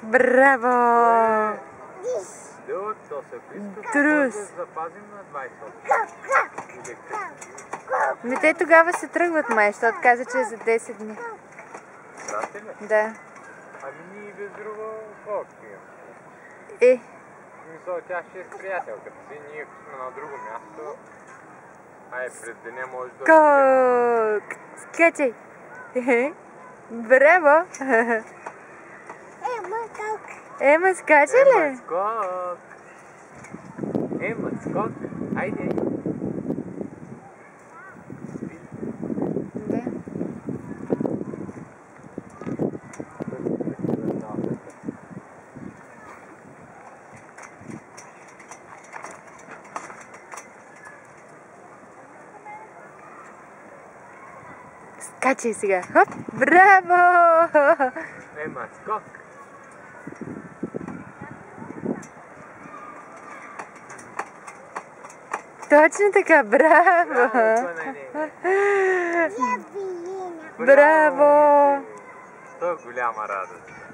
Браво! Трус! Те тогава се тръгват май, защото каза, че е за 10 дни. Да. Ами ние без друго колко имам? Мисля, тя ще е с приятелката си, ние ако сме на друго място, през деня може да... Скок! Скачай! Браво! Ема, скача ли? Ема, скок! Ема, скок! Айде! Да. Скачай сега. Хоп! Браво! Ема, скок! Точно така, браво! Браво! То голяма радост.